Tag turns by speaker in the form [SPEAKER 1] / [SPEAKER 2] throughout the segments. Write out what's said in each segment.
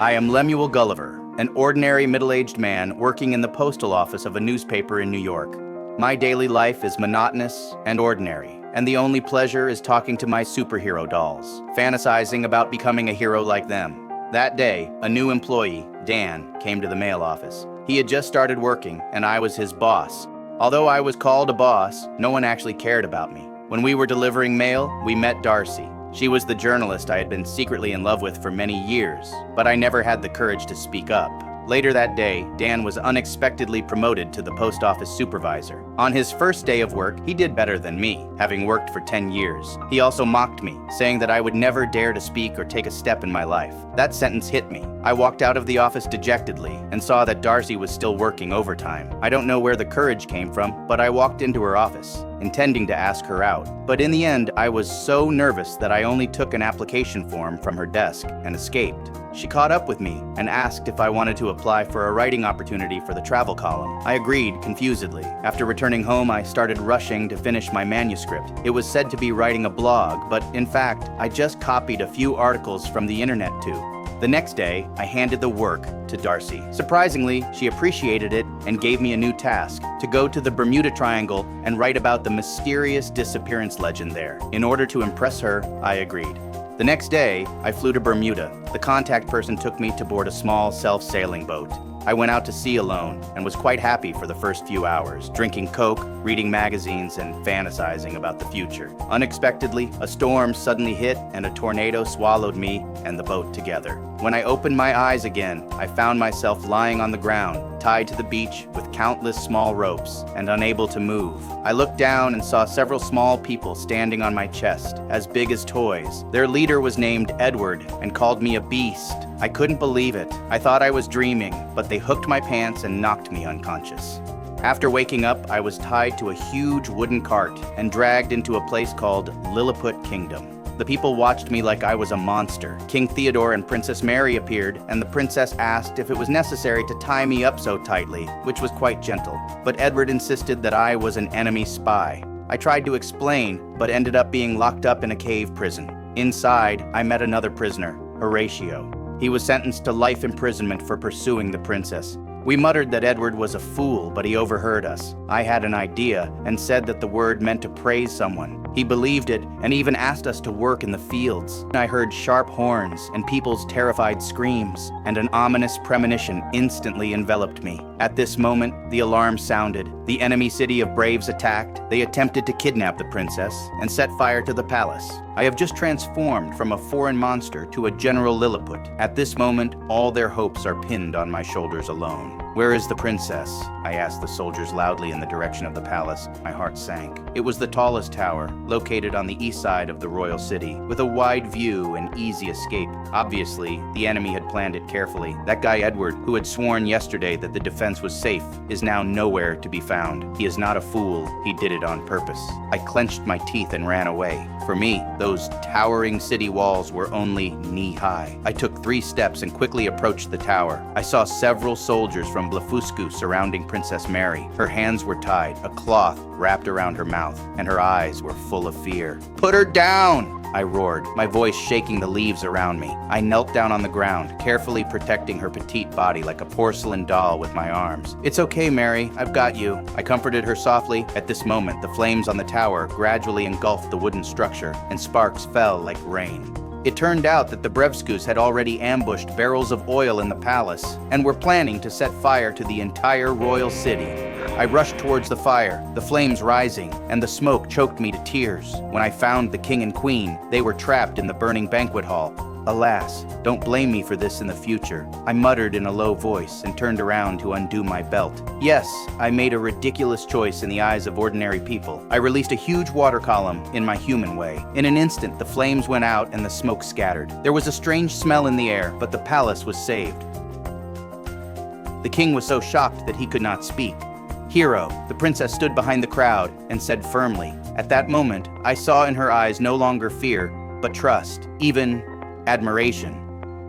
[SPEAKER 1] I am Lemuel Gulliver, an ordinary middle-aged man working in the postal office of a newspaper in New York. My daily life is monotonous and ordinary, and the only pleasure is talking to my superhero dolls, fantasizing about becoming a hero like them. That day, a new employee, Dan, came to the mail office. He had just started working, and I was his boss. Although I was called a boss, no one actually cared about me. When we were delivering mail, we met Darcy. She was the journalist I had been secretly in love with for many years, but I never had the courage to speak up. Later that day, Dan was unexpectedly promoted to the post office supervisor. On his first day of work, he did better than me, having worked for 10 years. He also mocked me, saying that I would never dare to speak or take a step in my life. That sentence hit me. I walked out of the office dejectedly and saw that Darcy was still working overtime. I don't know where the courage came from, but I walked into her office, intending to ask her out. But in the end, I was so nervous that I only took an application form from her desk and escaped. She caught up with me and asked if I wanted to apply for a writing opportunity for the travel column. I agreed confusedly. After returning home, I started rushing to finish my manuscript. It was said to be writing a blog, but in fact, I just copied a few articles from the internet too. The next day, I handed the work to Darcy. Surprisingly, she appreciated it and gave me a new task, to go to the Bermuda Triangle and write about the mysterious disappearance legend there. In order to impress her, I agreed. The next day, I flew to Bermuda. The contact person took me to board a small self-sailing boat. I went out to sea alone and was quite happy for the first few hours, drinking Coke, reading magazines, and fantasizing about the future. Unexpectedly, a storm suddenly hit and a tornado swallowed me and the boat together. When I opened my eyes again, I found myself lying on the ground, tied to the beach with countless small ropes and unable to move. I looked down and saw several small people standing on my chest, as big as toys. Their leader was named Edward and called me a beast. I couldn't believe it. I thought I was dreaming, but they hooked my pants and knocked me unconscious. After waking up, I was tied to a huge wooden cart and dragged into a place called Lilliput Kingdom. The people watched me like I was a monster. King Theodore and Princess Mary appeared, and the princess asked if it was necessary to tie me up so tightly, which was quite gentle. But Edward insisted that I was an enemy spy. I tried to explain, but ended up being locked up in a cave prison. Inside, I met another prisoner, Horatio. He was sentenced to life imprisonment for pursuing the princess. We muttered that Edward was a fool, but he overheard us. I had an idea and said that the word meant to praise someone. He believed it and even asked us to work in the fields. I heard sharp horns and people's terrified screams, and an ominous premonition instantly enveloped me. At this moment, the alarm sounded. The enemy city of Braves attacked. They attempted to kidnap the princess and set fire to the palace. I have just transformed from a foreign monster to a General Lilliput. At this moment, all their hopes are pinned on my shoulders alone. "Where is the princess?" I asked the soldiers loudly in the direction of the palace. My heart sank. It was the tallest tower, located on the east side of the royal city, with a wide view and easy escape. Obviously, the enemy had planned it carefully. That guy Edward, who had sworn yesterday that the defense was safe, is now nowhere to be found. He is not a fool. He did it on purpose. I clenched my teeth and ran away. For me, those towering city walls were only knee-high. I took 3 steps and quickly approached the tower. I saw several soldiers from Blefuscu surrounding Princess Mary. Her hands were tied, a cloth wrapped around her mouth, and her eyes were full of fear. "Put her down!" I roared, my voice shaking the leaves around me. I knelt down on the ground, carefully protecting her petite body like a porcelain doll with my arms. "It's okay, Mary, I've got you." I comforted her softly. At this moment, the flames on the tower gradually engulfed the wooden structure, and sparks fell like rain. It turned out that the Brevskus had already ambushed barrels of oil in the palace and were planning to set fire to the entire royal city. I rushed towards the fire, the flames rising, and the smoke choked me to tears. When I found the king and queen, they were trapped in the burning banquet hall. Alas, don't blame me for this in the future. I muttered in a low voice and turned around to undo my belt. Yes, I made a ridiculous choice in the eyes of ordinary people. I released a huge water column in my human way. In an instant, the flames went out and the smoke scattered. There was a strange smell in the air, but the palace was saved. The king was so shocked that he could not speak. "Hero," the princess stood behind the crowd and said firmly. At that moment, I saw in her eyes no longer fear, but trust, even admiration.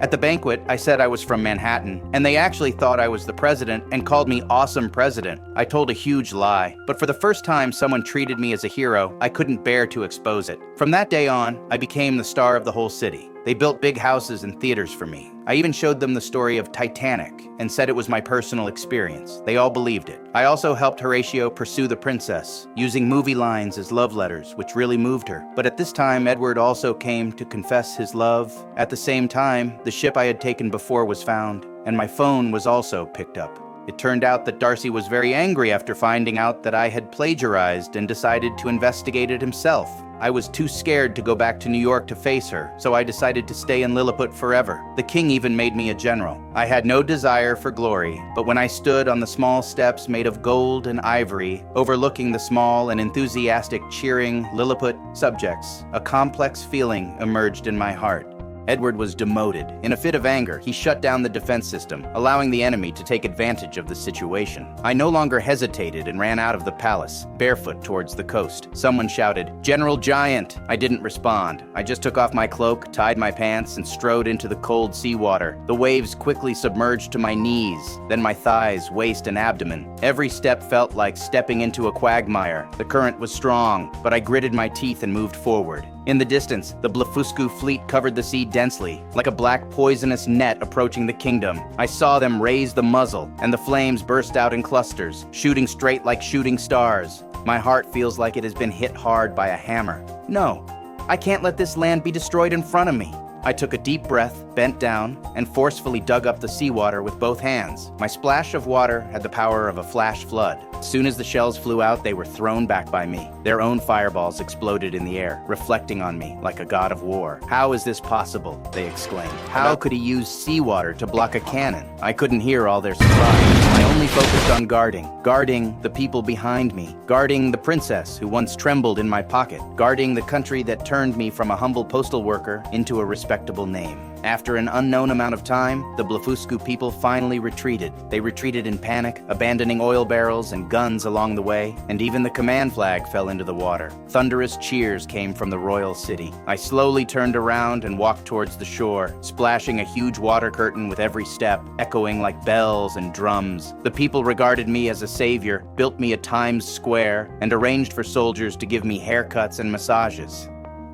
[SPEAKER 1] At the banquet, I said I was from Manhattan, and they actually thought I was the president and called me Awesome President. I told a huge lie, but for the first time someone treated me as a hero, I couldn't bear to expose it. From that day on, I became the star of the whole city. They They built big houses and theaters for me. I even showed them the story of Titanic and said it was my personal experience. They all believed it. I also helped Horatio pursue the princess, using movie lines as love letters, which really moved her. But at this time, Edward also came to confess his love. At the same time, the ship I had taken before was found, and my phone was also picked up. It turned out that Darcy was very angry after finding out that I had plagiarized and decided to investigate it himself. I was too scared to go back to New York to face her, so I decided to stay in Lilliput forever. The king even made me a general. I had no desire for glory, but when I stood on the small steps made of gold and ivory, overlooking the small and enthusiastic cheering Lilliput subjects, a complex feeling emerged in my heart. Edward was demoted. In a fit of anger, he shut down the defense system, allowing the enemy to take advantage of the situation. I no longer hesitated and ran out of the palace, barefoot towards the coast. Someone shouted, "General Giant!" I didn't respond. I just took off my cloak, tied my pants, and strode into the cold seawater. The waves quickly submerged to my knees, then my thighs, waist, and abdomen. Every step felt like stepping into a quagmire. The current was strong, but I gritted my teeth and moved forward. In the distance, the Blefuscu fleet covered the sea densely, like a black poisonous net approaching the kingdom. I saw them raise the muzzle, and the flames burst out in clusters, shooting straight like shooting stars. My heart feels like it has been hit hard by a hammer. No, I can't let this land be destroyed in front of me. I took a deep breath, bent down, and forcefully dug up the seawater with both hands. My splash of water had the power of a flash flood. As soon as the shells flew out, they were thrown back by me. Their own fireballs exploded in the air, reflecting on me like a god of war. "How is this possible?" they exclaimed. "How could he use seawater to block a cannon?" I couldn't hear all their surprise. I only focused on guarding the people behind me, guarding the princess who once trembled in my pocket, guarding the country that turned me from a humble postal worker into a respectable name. After an unknown amount of time, the Blefuscu people finally retreated. They retreated in panic, abandoning oil barrels and guns along the way, and even the command flag fell into the water. Thunderous cheers came from the royal city. I slowly turned around and walked towards the shore, splashing a huge water curtain with every step, echoing like bells and drums. The people regarded me as a savior, built me a Times Square, and arranged for soldiers to give me haircuts and massages.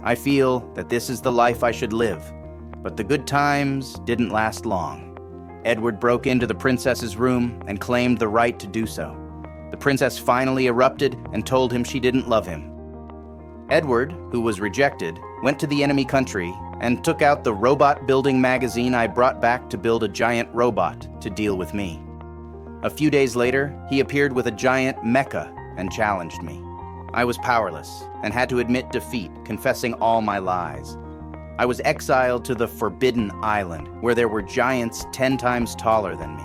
[SPEAKER 1] I feel that this is the life I should live. But the good times didn't last long. Edward broke into the princess's room and claimed the right to do so. The princess finally erupted and told him she didn't love him. Edward, who was rejected, went to the enemy country and took out the robot building magazine I brought back to build a giant robot to deal with me. A few days later, he appeared with a giant mecha and challenged me. I was powerless and had to admit defeat, confessing all my lies. I was exiled to the Forbidden Island, where there were giants 10 times taller than me.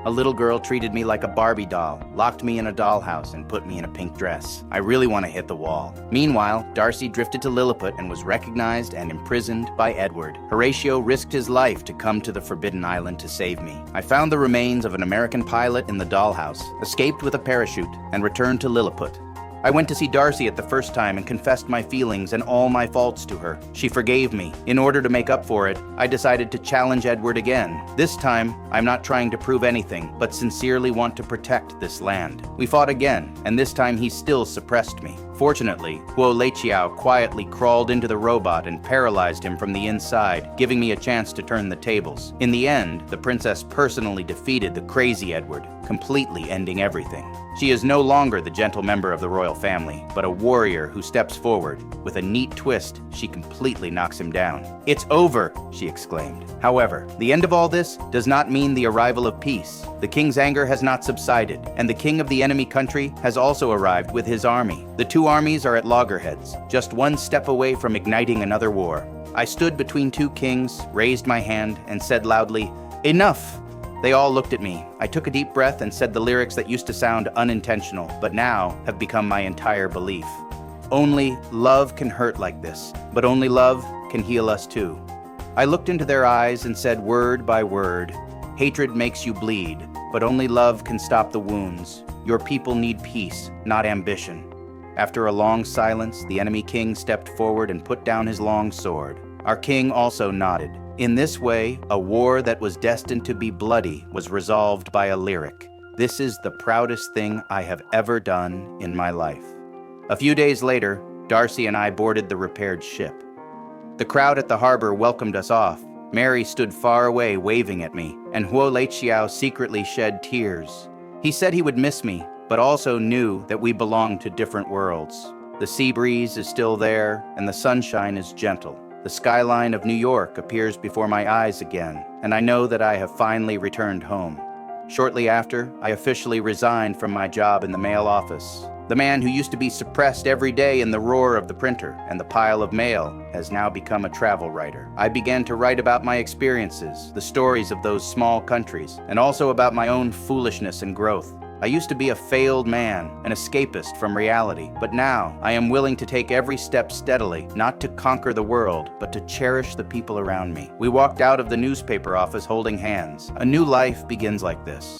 [SPEAKER 1] A little girl treated me like a Barbie doll, locked me in a dollhouse, and put me in a pink dress. I really want to hit the wall. Meanwhile, Darcy drifted to Lilliput and was recognized and imprisoned by Edward. Horatio risked his life to come to the Forbidden Island to save me. I found the remains of an American pilot in the dollhouse, escaped with a parachute, and returned to Lilliput. I went to see Darcy at the first time and confessed my feelings and all my faults to her. She forgave me. In order to make up for it, I decided to challenge Edward again. This time, I'm not trying to prove anything, but sincerely want to protect this land. We fought again, and this time he still suppressed me. Fortunately, Huo Leiqiao quietly crawled into the robot and paralyzed him from the inside, giving me a chance to turn the tables. In the end, the princess personally defeated the crazy Edward, completely ending everything. She is no longer the gentle member of the royal family, but a warrior who steps forward. With a neat twist, she completely knocks him down. "It's over!" she exclaimed. However, the end of all this does not mean the arrival of peace. The king's anger has not subsided, and the king of the enemy country has also arrived with his army. The two armies are at loggerheads, just one step away from igniting another war. I stood between two kings, raised my hand, and said loudly, "Enough!" They all looked at me. I took a deep breath and said the lyrics that used to sound unintentional, but now have become my entire belief. Only love can hurt like this, but only love can heal us too. I looked into their eyes and said word by word, "Hatred makes you bleed, but only love can stop the wounds. Your people need peace, not ambition." After a long silence, the enemy king stepped forward and put down his long sword. Our king also nodded. In this way, a war that was destined to be bloody was resolved by a lyric. This is the proudest thing I have ever done in my life. A few days later, Darcy and I boarded the repaired ship. The crowd at the harbor welcomed us off. Mary stood far away waving at me, and Huo Leichiao secretly shed tears. He said he would miss me, but also knew that we belonged to different worlds. The sea breeze is still there, and the sunshine is gentle. The skyline of New York appears before my eyes again, and I know that I have finally returned home. Shortly after, I officially resigned from my job in the mail office. The man who used to be suppressed every day in the roar of the printer and the pile of mail has now become a travel writer. I began to write about my experiences, the stories of those small countries, and also about my own foolishness and growth. I used to be a failed man, an escapist from reality, but now I am willing to take every step steadily, not to conquer the world, but to cherish the people around me. We walked out of the newspaper office holding hands. A new life begins like this.